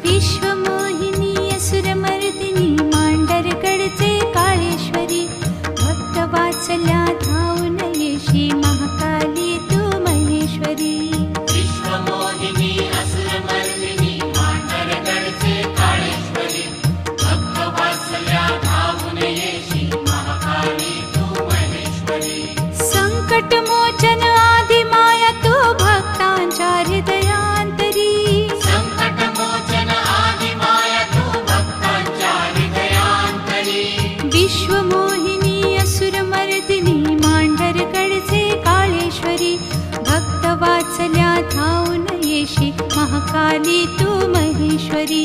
विश्वमोहिनी असुरमर्दिनी मांडरगडचे काळेश्वरी भक्तवात्सल्या धावून येशी महाकाली तू महेश्वरी विश्वमोहिनी असुरमर्दिनी मांडरगडचे काळेश्वरी भक्तवात्सल्या धावून येशी महाकाली तू महेश्वरी संकटमोचन आदिमाया तू भक्तांच्या हृदयांतरी संकटमोचन आदिमाया तू भक्तांच्या हृदयांतरी विश्वमोहिनी असुरमर्दिनी मांडरगडचे काळेश्वरी भक्तवात्सल्या धावून येशी महाकाली तू महेश्वरी